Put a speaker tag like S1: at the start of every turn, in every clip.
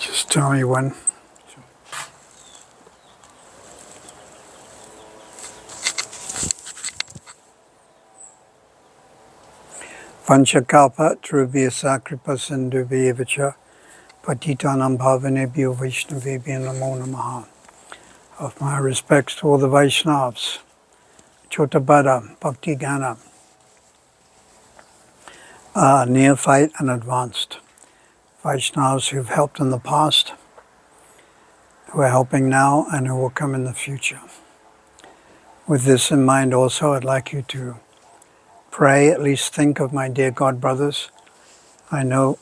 S1: Just tell me when. Vanchakalpa Trubhya Sakripa Sindhubhya Vacha Patitanam Bhavanebhyo Vaishnavebhyo Namo Namaha. Of my respects to all the Vaishnavas, Chotabada, Bhakti Gana, neophyte and advanced Vaishnavas who've helped in the past, who are helping now, and who will come in the future. With this in mind also, I'd like you to pray, at least think of my dear God brothers. I know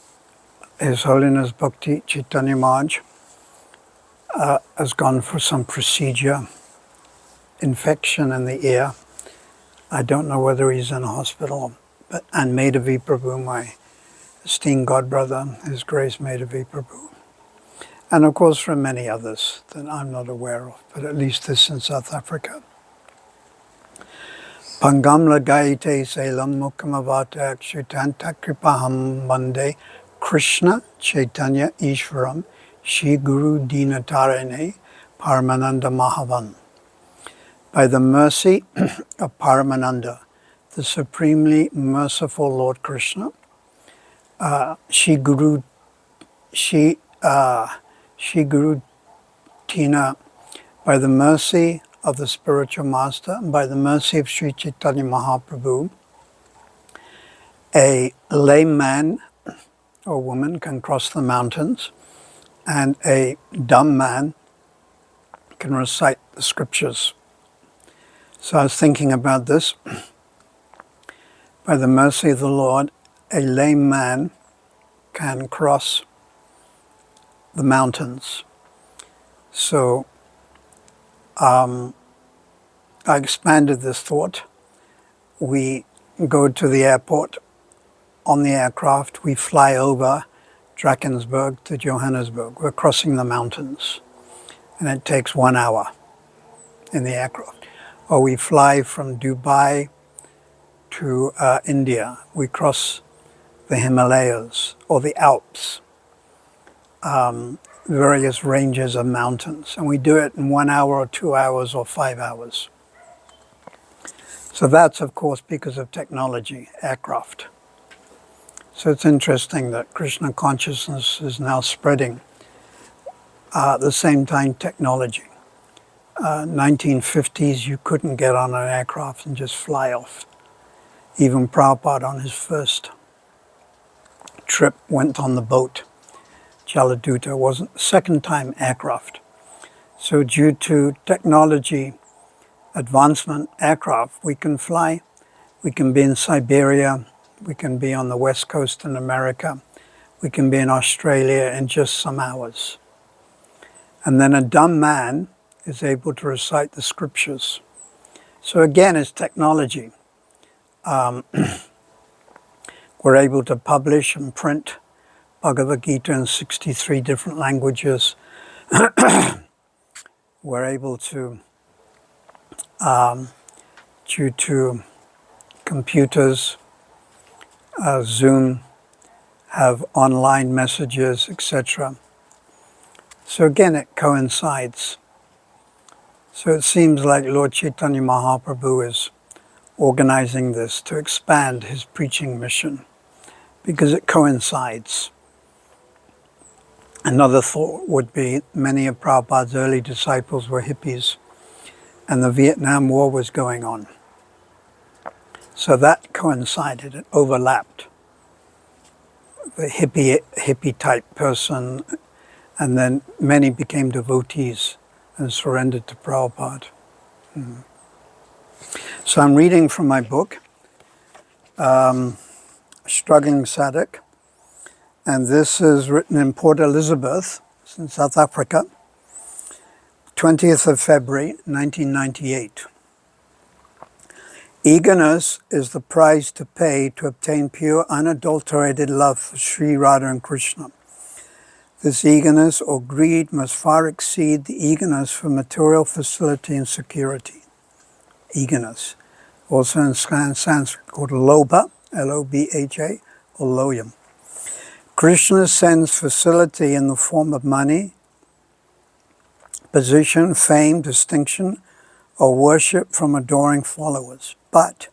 S1: His Holiness Bhakti Chaitanya Maharaj has gone for some procedure, infection in the ear. I don't know whether he's in a hospital, and Madhavi Prabhu, my esteemed God brother, His Grace Madhavi Prabhu. And of course from many others that I'm not aware of, but at least this in South Africa. Pangam lagaite selam mukhamavata akshutanta kripaham bande Krishna Chaitanya Ishvaram Shri Guru Dinatarane Paramananda Mahavan. By the mercy of Paramananda, the supremely merciful Lord Krishna, Shri Guru Tina, by the mercy of the spiritual master, and by the mercy of Sri Chaitanya Mahaprabhu, a lame man or woman can cross the mountains, and a dumb man can recite the scriptures. So I was thinking about this. By the mercy of the Lord, a lame man can cross the mountains. So I expanded this thought. We go to the airport on the aircraft, we fly over Drakensberg to Johannesburg. We're crossing the mountains, and it takes 1 hour in the aircraft. Or we fly from Dubai to India. We cross the Himalayas or the Alps, various ranges of mountains, and we do it in 1 hour or 2 hours or 5 hours. So that's, of course, because of technology, aircraft. So it's interesting that Krishna consciousness is now spreading. At the same time, technology. 1950s, you couldn't get on an aircraft and just fly off. Even Prabhupada on his first trip went on the boat. Jaladuta wasn't, second time aircraft. So due to technology advancement, aircraft, we can fly. We can be in Siberia. We can be on the west coast in America. We can be in Australia in just some hours. And then a dumb man is able to recite the scriptures. So again, it's technology. We're able to publish and print Bhagavad Gita in 63 different languages. We're able to, due to computers, Zoom, have online messages, etc. So again, it coincides. So it seems like Lord Chaitanya Mahaprabhu is organizing this to expand his preaching mission, because it coincides. Another thought would be many of Prabhupada's early disciples were hippies, and the Vietnam War was going on. So that coincided, it overlapped. The hippie type person, and then many became devotees and surrendered to Prabhupada. So I'm reading from my book, Struggling Sadhaka, and this is written in Port Elizabeth, in South Africa, 20th of February, 1998. Eagerness is the price to pay to obtain pure, unadulterated love for Sri Radha and Krishna. This eagerness or greed must far exceed the eagerness for material facility and security. Eagerness. Also in Sanskrit called lobha, L-O-B-H-A, or loyam. Krishna sends facility in the form of money, position, fame, distinction, or worship from adoring followers. But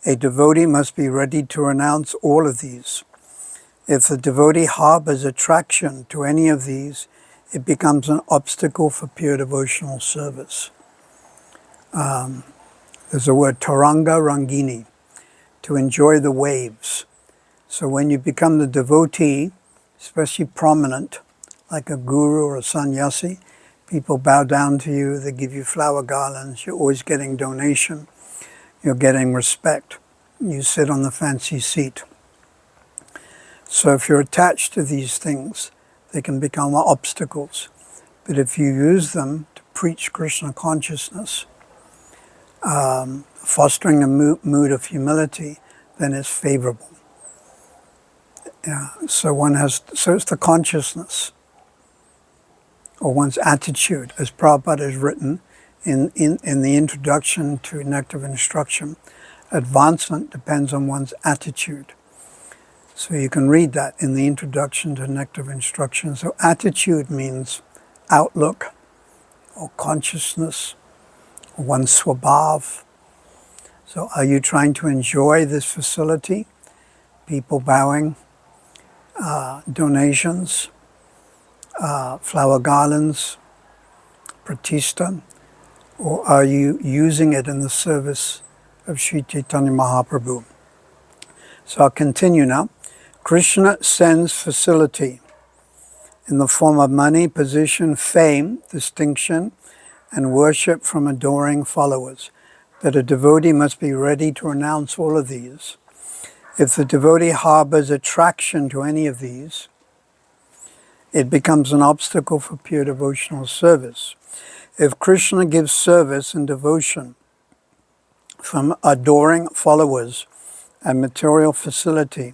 S1: a devotee must be ready to renounce all of these. If the devotee harbors attraction to any of these, it becomes an obstacle for pure devotional service. There's a word taranga rangini, to enjoy the waves. So when you become the devotee, especially prominent, like a guru or a sannyasi, people bow down to you, they give you flower garlands, you're always getting donation, you're getting respect, you sit on the fancy seat. So if you're attached to these things, they can become obstacles. But if you use them to preach Krishna consciousness, fostering a mood of humility, then it's favorable. Yeah. So it's the consciousness, or one's attitude, as Prabhupada has written in the introduction to Nectar of Instruction. Advancement depends on one's attitude. So you can read that in the introduction to Nectar of Instruction. So attitude means outlook, or consciousness, or one's swabhav. So are you trying to enjoy this facility? People bowing, donations, flower garlands, pratishta, or are you using it in the service of Sri Chaitanya Mahaprabhu? So I'll continue now. Krishna sends facility in the form of money, position, fame, distinction, and worship from adoring followers. But a devotee must be ready to renounce all of these. If the devotee harbors attraction to any of these, it becomes an obstacle for pure devotional service. If Krishna gives service and devotion from adoring followers and material facility,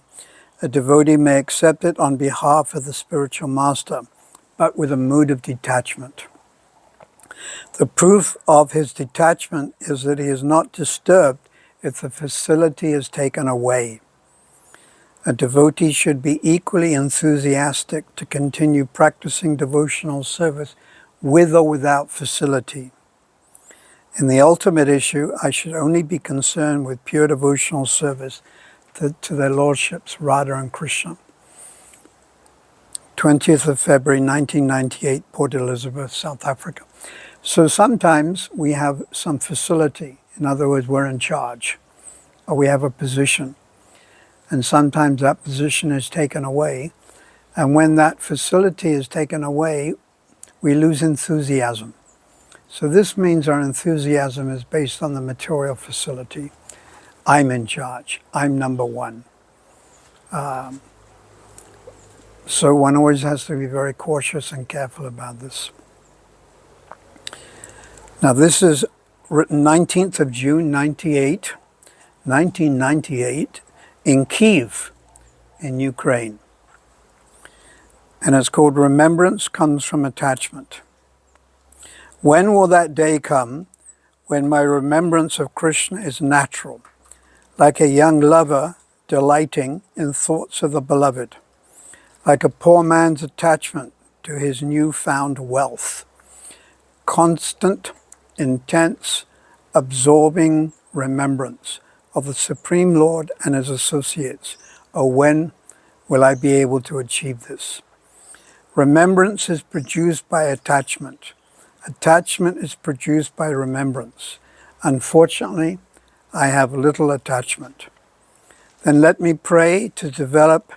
S1: a devotee may accept it on behalf of the spiritual master, but with a mood of detachment. The proof of his detachment is that he is not disturbed if the facility is taken away. A devotee should be equally enthusiastic to continue practicing devotional service with or without facility. In the ultimate issue, I should only be concerned with pure devotional service to their lordships, Radha and Krishna. 20th of February 1998, Port Elizabeth, South Africa. So sometimes we have some facility. In other words, we're in charge, or we have a position. And sometimes that position is taken away. And when that facility is taken away, we lose enthusiasm. So this means our enthusiasm is based on the material facility. I'm in charge. I'm number one. So one always has to be very cautious and careful about this. Now this is written 19th of June, 1998, in Kyiv, in Ukraine. And it's called Remembrance Comes from Attachment. When will that day come when my remembrance of Krishna is natural, like a young lover delighting in thoughts of the beloved, like a poor man's attachment to his newfound wealth? Constant, intense, absorbing remembrance of the Supreme Lord and his associates. Oh, when will I be able to achieve this? Remembrance is produced by attachment. Attachment is produced by remembrance. Unfortunately, I have little attachment. Then let me pray to develop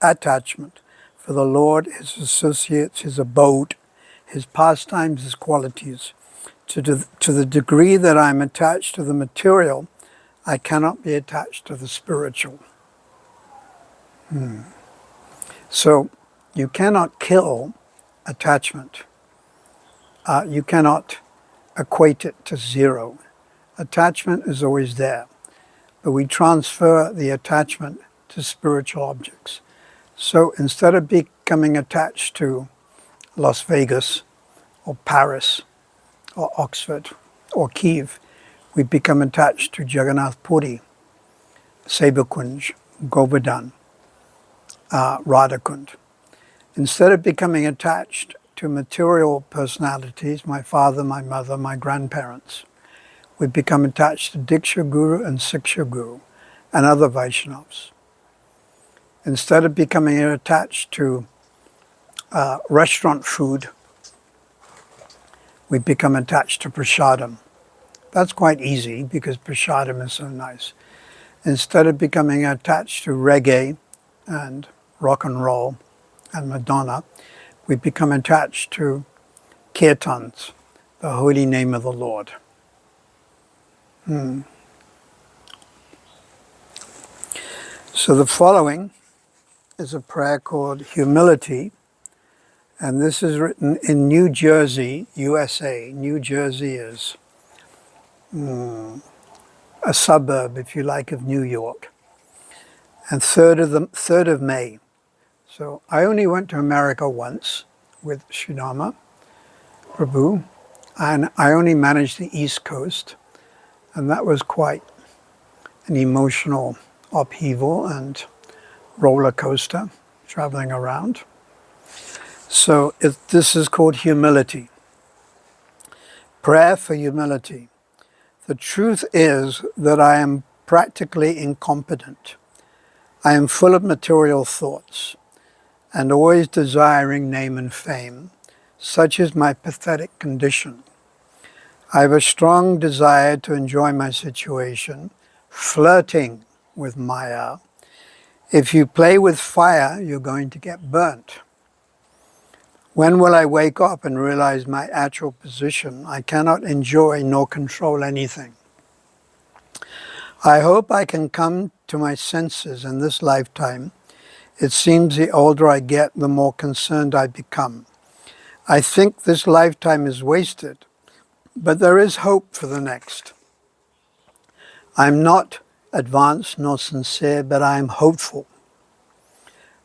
S1: attachment for the Lord, his associates, his abode, his pastimes, his qualities. To the degree that I'm attached to the material, I cannot be attached to the spiritual. So you cannot kill attachment. You cannot equate it to zero. Attachment is always there, but we transfer the attachment to spiritual objects. So instead of becoming attached to Las Vegas or Paris or Oxford or Kiev, we become attached to Jagannath Puri, Sebakunj, Govardhan, Radhakund. Instead of becoming attached to material personalities, my father, my mother, my grandparents, we become attached to Diksha Guru and Siksha Guru and other Vaishnavas. Instead of becoming attached to restaurant food, we become attached to prasadam. That's quite easy because prasadam is so nice. Instead of becoming attached to reggae and rock and roll and Madonna, we become attached to kirtans, the holy name of the Lord. So the following is a prayer called Humility, and this is written in New Jersey, USA. New Jersey is a suburb, if you like, of New York. And 3rd of May. So I only went to America once with Sridharma Prabhu, and I only managed the East Coast, and that was quite an emotional upheaval and roller coaster traveling around. So this is called humility. Prayer for humility. The truth is that I am practically incompetent. I am full of material thoughts and always desiring name and fame. Such is my pathetic condition. I have a strong desire to enjoy my situation, flirting with Maya. If you play with fire, you're going to get burnt. When will I wake up and realize my actual position? I cannot enjoy nor control anything. I hope I can come to my senses in this lifetime. It seems the older I get, the more concerned I become. I think this lifetime is wasted, but there is hope for the next. I'm not advanced nor sincere, but I am hopeful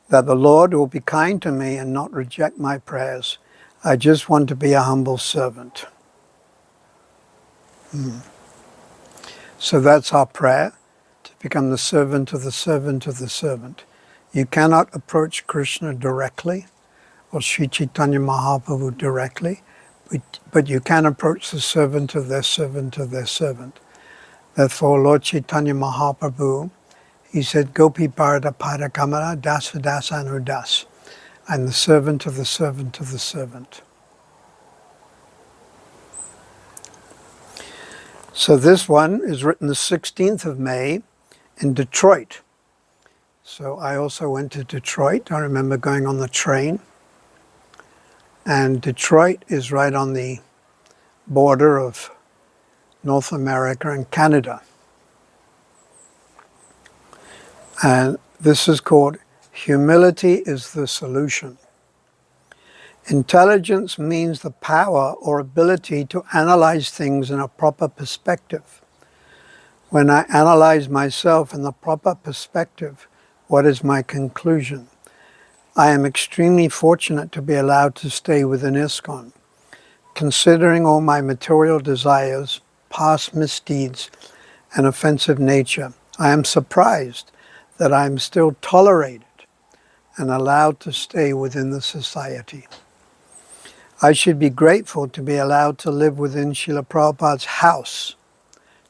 S1: that the Lord will be kind to me and not reject my prayers. I just want to be a humble servant. So that's our prayer, to become the servant of the servant of the servant. You cannot approach Krishna directly or Sri Chaitanya Mahaprabhu directly, but you can approach the servant of their servant of their servant. Therefore, Lord Chaitanya Mahaprabhu, he said, Gopi Parada Pada Kamara Dasa Dasa Anudas. I'm the servant of the servant of the servant. So this one is written the 16th of May in Detroit. So I also went to Detroit. I remember going on the train. And Detroit is right on the border of North America and Canada. And this is called Humility is the Solution. Intelligence means the power or ability to analyze things in a proper perspective. When I analyze myself in the proper perspective, what is my conclusion? I am extremely fortunate to be allowed to stay within ISKCON. Considering all my material desires, past misdeeds, and offensive nature, I am surprised that I am still tolerated and allowed to stay within the society. I should be grateful to be allowed to live within Srila Prabhupada's house,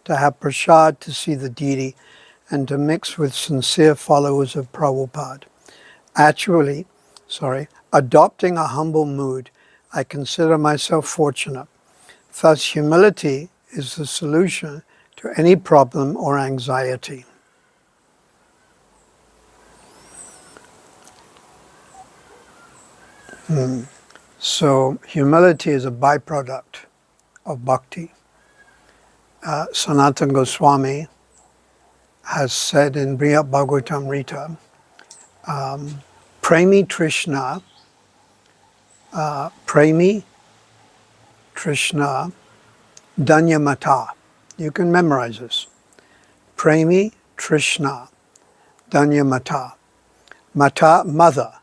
S1: to have prasad to see the deity, and to mix with sincere followers of Prabhupada. Adopting a humble mood, I consider myself fortunate. Thus, humility is the solution to any problem or anxiety. So, humility is a byproduct of bhakti. Sanatana Goswami has said in Brihad Bhagavatamrita, Premi Trishna, Danyamata. You can memorize this. Premi Trishna, Danyamata. Mata, mother.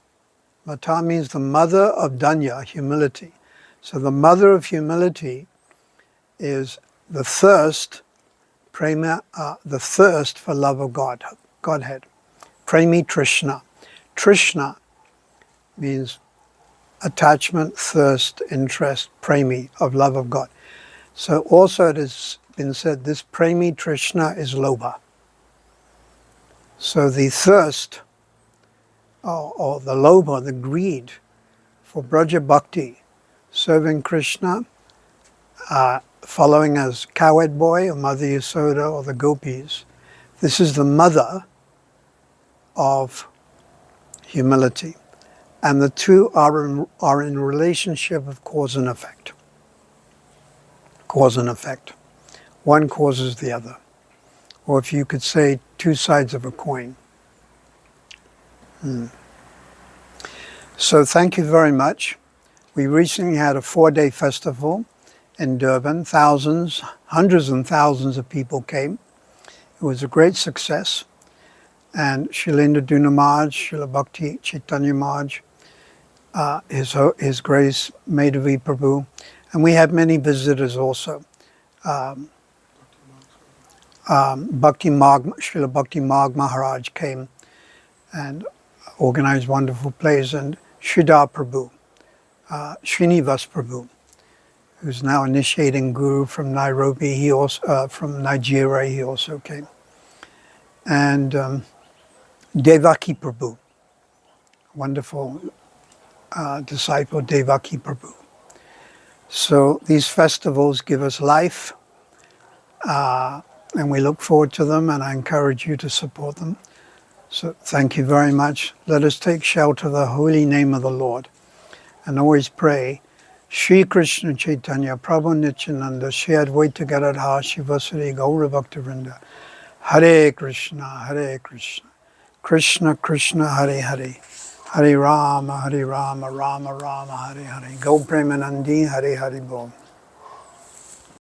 S1: Mata means the mother of Danya, humility. So the mother of humility is the thirst, the thirst for love of Godhead. Premi Trishna. Trishna means attachment, thirst, interest, premi, of love of God. So also it has been said this premi Trishna is lobha. So the thirst or the lobha, the greed for Braja Bhakti, serving Krishna, following as cowherd boy or Mother Yasoda or the gopis. This is the mother of humility. And the two are in relationship of cause and effect. Cause and effect. One causes the other. Or if you could say, two sides of a coin. So thank you very much. We recently had a 4-day festival in Durban. Thousands, hundreds and thousands of people came. It was a great success. And Shilinda Dunamaj, Srila Bhakti Chaitanya Maj, His Grace Madhavi Prabhu, and we had many visitors also. Srila Bhakti Marg Maharaj came and organized wonderful plays, and Sridhar Prabhu, Srinivas Prabhu, who's now initiating Guru from Nairobi, he also from Nigeria, he also came, and Devaki Prabhu, wonderful disciple Devaki Prabhu. So these festivals give us life, and we look forward to them, and I encourage you to support them. So thank you very much. Let us take shelter of the holy name of the Lord and always pray, Shri Krishna Chaitanya Prabhu Nityananda Shri Advaita Gadadhar Shivasari Gaura Bhaktivinoda Hare Krishna Krishna Krishna Hare Hare Hare Rama Rama Rama Hare Hare Go Premanandi Hare Hare Bol.